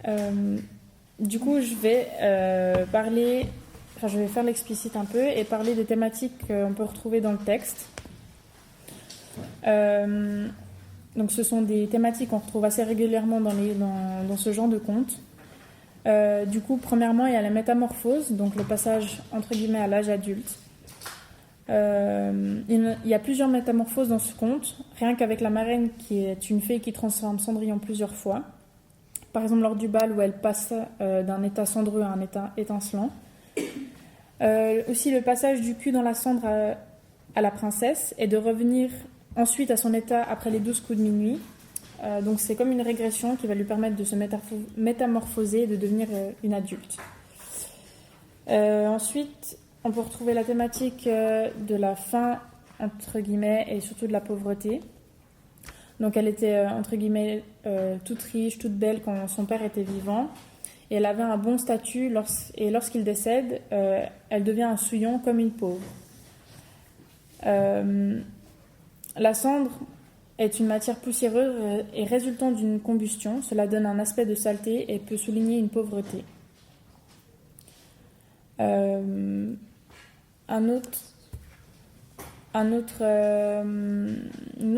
Du coup, je vais je vais faire l'explicite un peu et parler des thématiques qu'on peut retrouver dans le texte. Donc, ce sont des thématiques qu'on retrouve assez régulièrement dans ce genre de contes. Du coup, premièrement, il y a la métamorphose, donc le passage entre guillemets à l'âge adulte. Il y a plusieurs métamorphoses dans ce conte, rien qu'avec la marraine qui est une fée qui transforme Cendrillon plusieurs fois. Par exemple, lors du bal où elle passe d'un état cendreux à un état étincelant. Aussi le passage du cul dans la cendre à la princesse et de revenir ensuite à son état après les 12 coups de minuit. Donc c'est comme une régression qui va lui permettre de se métamorphoser et de devenir une adulte. Ensuite, on peut retrouver la thématique de la faim, entre guillemets, et surtout de la pauvreté. Donc elle était, entre guillemets, toute riche, toute belle quand son père était vivant. Et elle avait un bon statut, et lorsqu'il décède, elle devient un souillon comme une pauvre. La cendre est une matière poussiéreuse et résultant d'une combustion. Cela donne un aspect de saleté et peut souligner une pauvreté. Une autre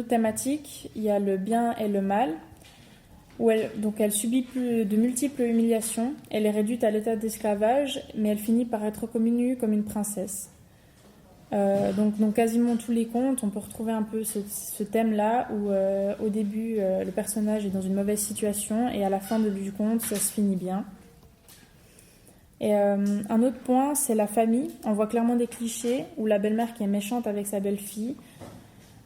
thématique, il y a le bien et le mal, où elle subit de multiples humiliations. Elle est réduite à l'état d'esclavage, mais elle finit par être reconnue comme une princesse. Donc dans quasiment tous les contes, on peut retrouver un peu ce thème-là, où au début, le personnage est dans une mauvaise situation, et à la fin du conte, ça se finit bien. Et un autre point, c'est la famille. On voit clairement des clichés où la belle-mère qui est méchante avec sa belle-fille.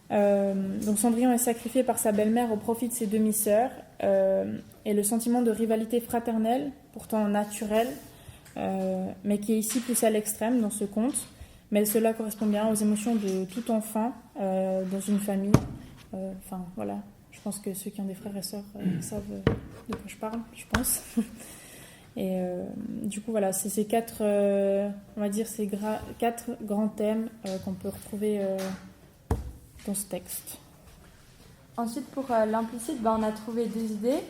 Donc Cendrillon est sacrifié par sa belle-mère au profit de ses demi-sœurs. Et le sentiment de rivalité fraternelle, pourtant naturel, mais qui est ici poussé à l'extrême dans ce conte. Mais cela correspond bien aux émotions de tout enfant dans une famille. Voilà. Je pense que ceux qui ont des frères et sœurs savent de quoi je parle, je pense. Et du coup, voilà, c'est ces quatre grands thèmes qu'on peut retrouver dans ce texte. Ensuite, pour l'implicite, on a trouvé deux idées.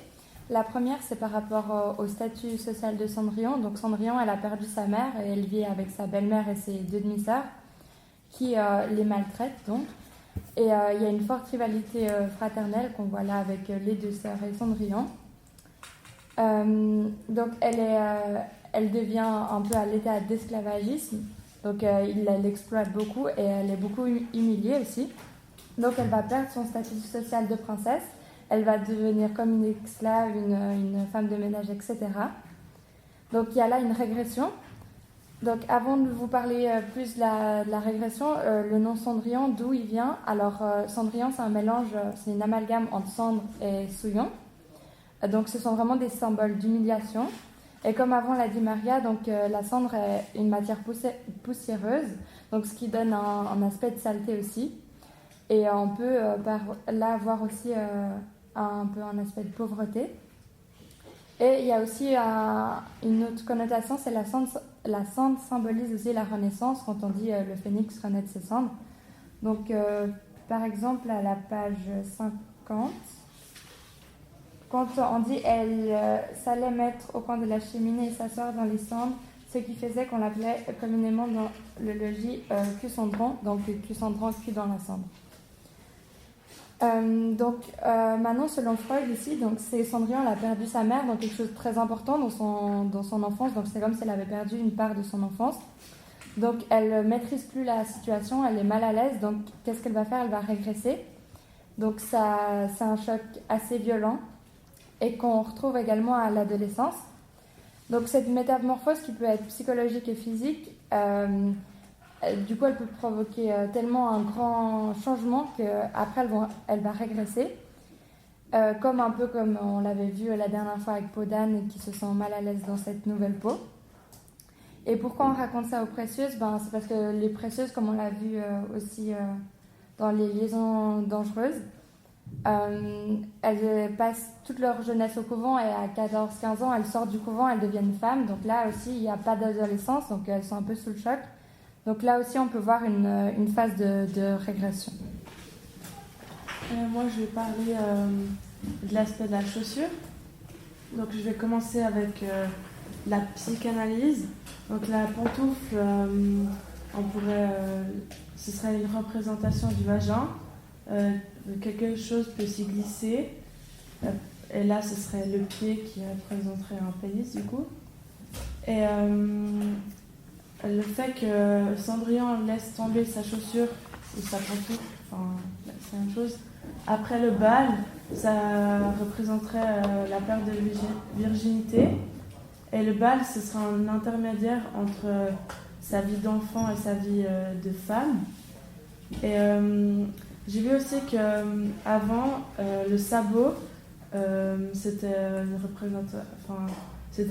La première, c'est par rapport au statut social de Cendrillon. Donc Cendrillon, elle a perdu sa mère et elle vit avec sa belle-mère et ses deux demi-sœurs qui les maltraitent donc. Et il y a une forte rivalité fraternelle qu'on voit là avec les deux sœurs et Cendrillon. Donc elle devient un peu à l'état d'esclavagisme, donc il l'exploite beaucoup et elle est beaucoup humiliée aussi. Donc elle va perdre son statut social de princesse, elle va devenir comme une esclave, une femme de ménage, etc. Donc il y a là une régression. Donc avant de vous parler plus de la régression, le nom Cendrillon, d'où il vient? Alors Cendrillon, c'est un mélange, c'est une amalgame entre cendre et souillon. Donc ce sont vraiment des symboles d'humiliation. Et comme avant l'a dit Maria, donc la cendre est une matière poussiéreuse, donc ce qui donne un aspect de saleté aussi. Et on peut par là voir aussi un peu un aspect de pauvreté. Et il y a aussi une autre connotation, c'est la cendre symbolise aussi la renaissance, quand on dit le phénix renaît de ses cendres. Donc par exemple à la page 50, quand on dit elle s'allait mettre au coin de la cheminée et s'asseoir dans les cendres, ce qui faisait qu'on l'appelait communément dans le logis cul-cendron, donc cul-cendron, cul dans la cendre. Maintenant, selon Freud ici, donc c'est Cendrillon, elle a perdu sa mère, donc quelque chose de très important dans son enfance, donc c'est comme si elle avait perdu une part de son enfance. Donc elle ne maîtrise plus la situation, elle est mal à l'aise, donc qu'est-ce qu'elle va faire? Elle va régresser. Donc ça, c'est un choc assez violent et qu'on retrouve également à l'adolescence. Donc cette métamorphose qui peut être psychologique et physique, du coup elle peut provoquer tellement un grand changement qu'après elle va régresser, comme on l'avait vu la dernière fois avec Podane qui se sent mal à l'aise dans cette nouvelle peau. Et pourquoi on raconte ça aux précieuses? C'est parce que les précieuses, comme on l'a vu aussi dans les liaisons dangereuses, elles passent toute leur jeunesse au couvent et à 14-15 ans, elles sortent du couvent, elles deviennent femmes. Donc là aussi, il n'y a pas d'adolescence, donc elles sont un peu sous le choc. Donc là aussi, on peut voir une phase de régression. Moi, je vais parler de l'aspect de la chaussure. Donc je vais commencer avec la psychanalyse. Donc la pantoufle, ce serait une représentation du vagin. Quelque chose peut s'y glisser. Et là, ce serait le pied qui représenterait un pénis du coup. Et le fait que Cendrillon laisse tomber sa chaussure ou sa pantoufle, c'est une chose. Après le bal, ça représenterait la perte de virginité. Et le bal, ce sera un intermédiaire entre sa vie d'enfant et sa vie de femme. Et j'ai vu aussi qu'avant, le sabot, c'était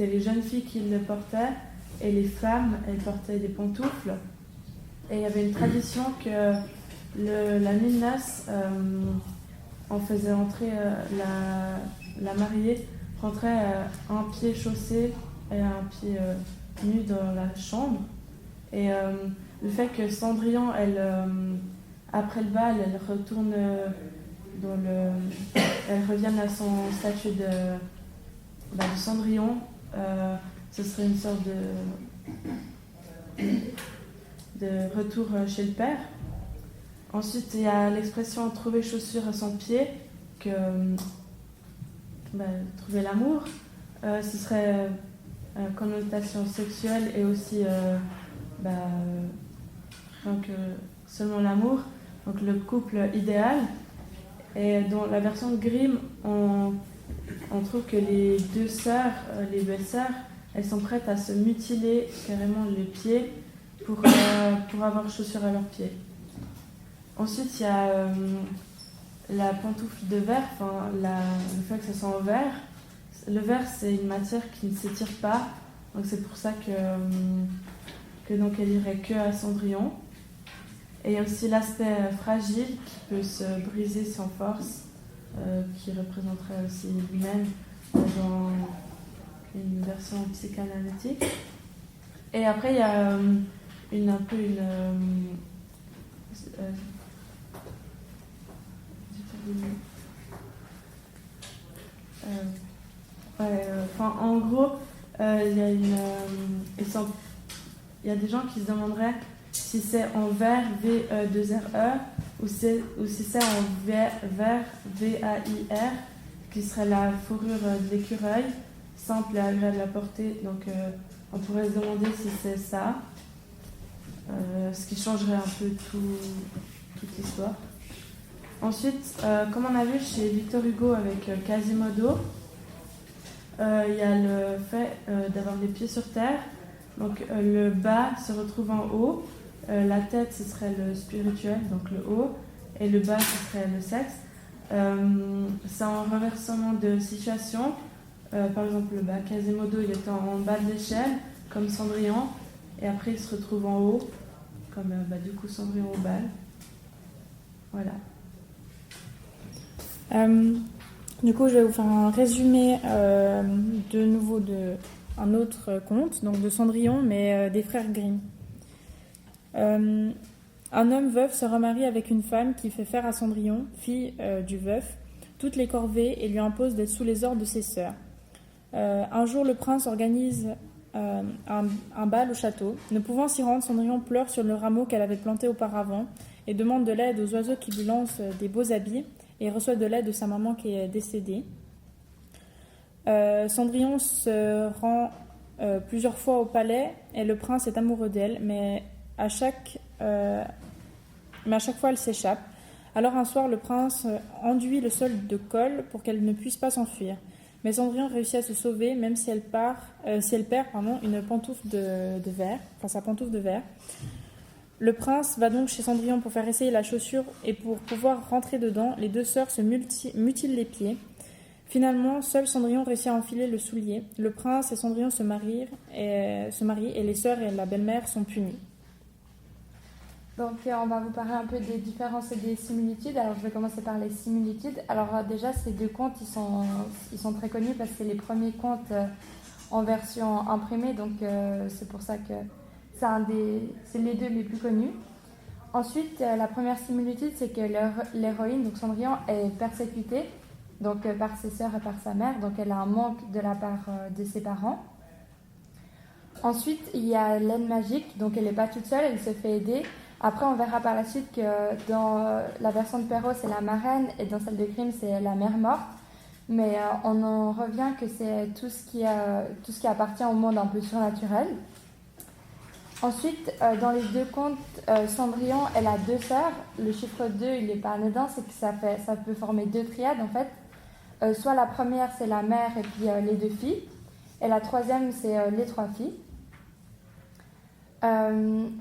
les jeunes filles qui le portaient et les femmes, elles portaient des pantoufles. Et il y avait une tradition que la nuit de noces, on faisait entrer la mariée, rentrait un pied chaussé et un pied nu dans la chambre. Et le fait que Cendrillon, après le bal, elle retourne elle revienne à son statut de Cendrillon, ce serait une sorte de retour chez le père. Ensuite, il y a l'expression trouver chaussure à son pied, trouver l'amour. Ce serait connotation sexuelle et aussi rien que seulement l'amour, donc le couple idéal. Et dans la version de Grimm, on trouve que les deux sœurs, les belles-sœurs, elles sont prêtes à se mutiler carrément les pieds pour avoir chaussures à leurs pieds. Ensuite, il y a la pantoufle de verre, le fait que ça soit en verre. Le verre, c'est une matière qui ne s'étire pas, donc c'est pour ça que donc elle irait que à Cendrillon. Et il y a aussi l'aspect fragile qui peut se briser sans force, qui représenterait aussi lui-même dans une version psychanalytique. Et après, il y a en gros, il y a des gens qui se demanderaient si c'est en verre V2RE ou si c'est en verre VAIR, qui serait la fourrure de l'écureuil, simple et agréable à porter. Donc on pourrait se demander si c'est ça, ce qui changerait un peu toute l'histoire. Ensuite, comme on a vu chez Victor Hugo avec Quasimodo, il y a le fait d'avoir les pieds sur terre. Donc le bas se retrouve en haut, la tête ce serait le spirituel, donc le haut, et le bas ce serait le sexe. C'est un renversement de situation. Par exemple, le bas, Quasimodo il est en bas de l'échelle, comme Cendrillon, et après il se retrouve en haut, comme du coup Cendrillon au bal. Voilà. Du coup, je vais vous faire un résumé de nouveau d'un autre conte, donc de Cendrillon, mais des frères Grimm. Un homme veuf se remarie avec une femme qui fait faire à Cendrillon, fille du veuf, toutes les corvées et lui impose d'être sous les ordres de ses sœurs. Un jour, le prince organise un bal au château. Ne pouvant s'y rendre, Cendrillon pleure sur le rameau qu'elle avait planté auparavant et demande de l'aide aux oiseaux qui lui lancent des beaux habits et reçoit de l'aide de sa maman qui est décédée. Cendrillon se rend plusieurs fois au palais et le prince est amoureux d'elle, mais à chaque fois elle s'échappe. Alors un soir, le prince enduit le sol de colle pour qu'elle ne puisse pas s'enfuir. Mais Cendrillon réussit à se sauver, même si elle perd une pantoufle de verre, sa pantoufle de verre. Le prince va donc chez Cendrillon pour faire essayer la chaussure et pour pouvoir rentrer dedans, les deux sœurs se mutilent les pieds. Finalement, seul Cendrillon réussit à enfiler le soulier. Le prince et Cendrillon se marient et les sœurs et la belle-mère sont punies. Donc on va vous parler un peu des différences et des similitudes. Alors je vais commencer par les similitudes. Alors déjà ces deux contes ils sont très connus parce que c'est les premiers contes en version imprimée, donc c'est pour ça que c'est les deux les plus connus. Ensuite la première similitude c'est que l'héroïne, donc Cendrillon, est persécutée donc par ses sœurs et par sa mère, donc elle a un manque de la part de ses parents. Ensuite, il y a l'aide magique, donc elle n'est pas toute seule, elle se fait aider. Après, on verra par la suite que dans la version de Perrault, c'est la marraine, et dans celle de Grimm, c'est la mère morte. Mais on en revient que c'est tout ce qui appartient au monde un peu surnaturel. Ensuite, dans les deux contes, Cendrillon, elle a deux sœurs. Le chiffre 2, il n'est pas anodin, c'est que ça peut former deux triades en fait. Soit la première, c'est la mère et puis les deux filles. Et la troisième, c'est les trois filles.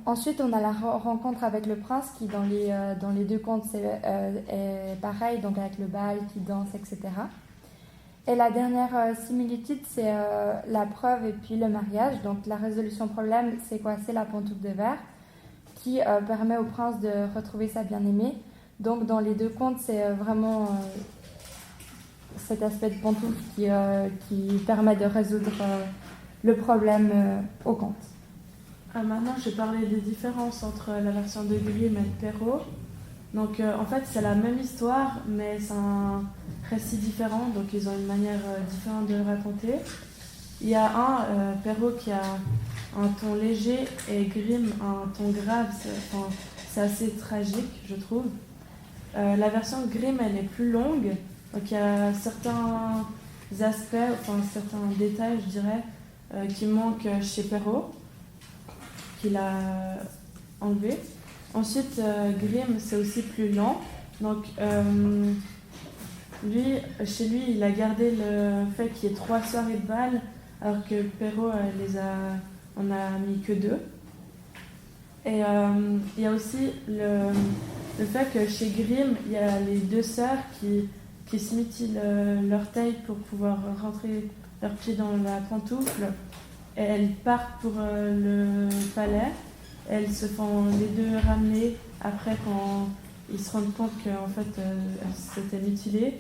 Ensuite, on a la rencontre avec le prince qui, dans les deux contes, est pareil, donc avec le bal qui danse, etc. Et la dernière similitude, c'est la preuve et puis le mariage. Donc la résolution problème, c'est quoi? C'est la pantoufle de verre qui permet au prince de retrouver sa bien-aimée. Donc dans les deux contes, c'est vraiment cet aspect de pantoufle qui permet de résoudre le problème au conte. Maintenant, je vais parler des différences entre la version de Grimm et de Perrault. Donc, en fait, c'est la même histoire, mais c'est un récit différent. Donc, ils ont une manière différente de le raconter. Il y a Perrault qui a un ton léger et Grimm un ton grave. C'est assez tragique, je trouve. La version de Grimm, elle est plus longue. Donc, il y a certains aspects, certains détails, je dirais, qui manquent chez Perrault, qu'il a enlevé. Ensuite, Grimm, c'est aussi plus lent. Donc, chez lui, il a gardé le fait qu'il y ait 3 soirées de bal, alors que Perrault, on a mis que 2. Et il y a aussi le fait que chez Grimm, il y a les 2 sœurs qui se mutilent l'orteil pour pouvoir rentrer leurs pieds dans la pantoufle. Et elles partent pour le palais. Elles se font les 2 ramener après quand ils se rendent compte qu'en fait elles s'étaient mutilées.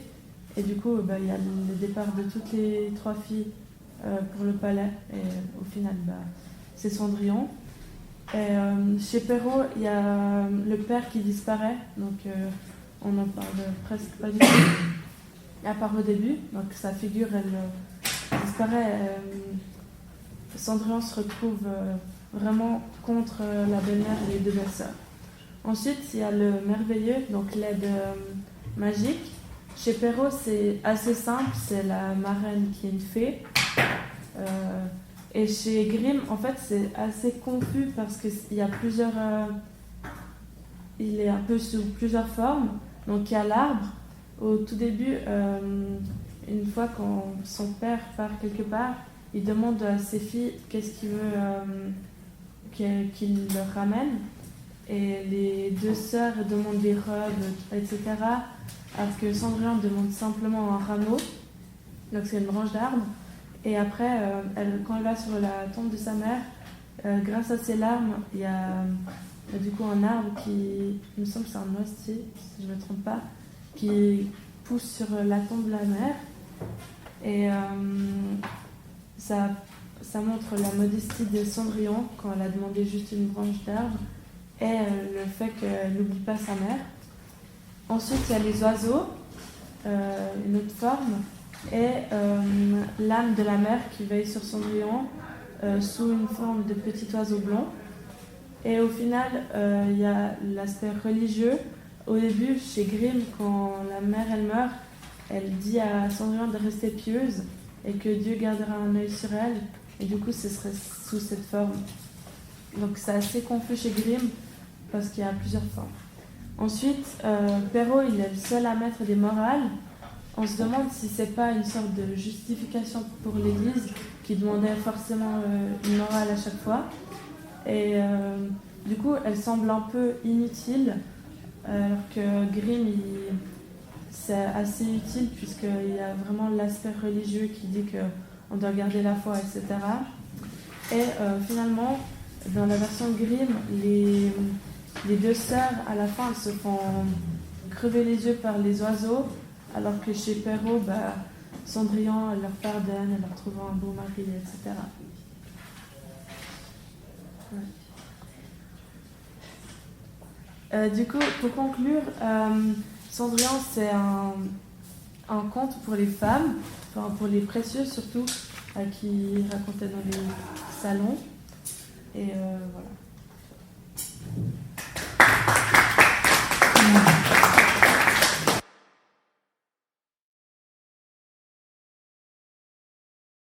Et du coup, il y a le départ de toutes les 3 filles pour le palais. Et au final, c'est Cendrillon. Et chez Perrault, il y a le père qui disparaît. Donc on n'en parle presque pas du tout. À part au début. Donc sa figure, elle disparaît. Cendrillon se retrouve vraiment contre la belle-mère et les 2 belles-sœurs. Ensuite, il y a le merveilleux, donc l'aide magique. Chez Perrault, c'est assez simple, c'est la marraine qui est une fée. Et chez Grimm, en fait, c'est assez confus parce qu'il y a il est un peu sous plusieurs formes. Donc il y a l'arbre. Au tout début, une fois quand son père part quelque part, il demande à ses filles qu'est-ce qu'il veut qu'il leur ramène. Et les 2 sœurs demandent des robes, etc. Alors que Cendrillon demande simplement un rameau. Donc c'est une branche d'arbre. Et après, quand elle va sur la tombe de sa mère, grâce à ses larmes, il y a du coup un arbre qui, il me semble que c'est un noisetier, si je ne me trompe pas, qui pousse sur la tombe de la mère. Et ça montre la modestie de Cendrillon quand elle a demandé juste une branche d'arbre et le fait qu'elle n'oublie pas sa mère. Ensuite, il y a les oiseaux, une autre forme, et l'âme de la mère qui veille sur Cendrillon sous une forme de petit oiseau blond. Et au final, il y a l'aspect religieux. Au début, chez Grimm, quand la mère elle meurt, elle dit à Cendrillon de rester pieuse et que Dieu gardera un œil sur elle. Et du coup, ce serait sous cette forme. Donc c'est assez confus chez Grimm parce qu'il y a plusieurs formes. Ensuite, Perrault, il est le seul à mettre des morales. On se demande si c'est pas une sorte de justification pour l'Église qui demandait forcément une morale à chaque fois. Et du coup, elle semble un peu inutile, alors que Grimm, c'est assez utile puisqu'il y a vraiment l'aspect religieux qui dit qu'on doit garder la foi, etc. Et finalement, dans la version Grimm, les 2 sœurs, à la fin, elles se font crever les yeux par les oiseaux, alors que chez Perrault, Cendrillon, elle leur pardonne, elle leur trouve un beau mari, etc. Ouais. Du coup, pour conclure, Cendrillon, c'est un conte pour les femmes, enfin pour les précieuses surtout, qui racontaient dans les salons. Et voilà.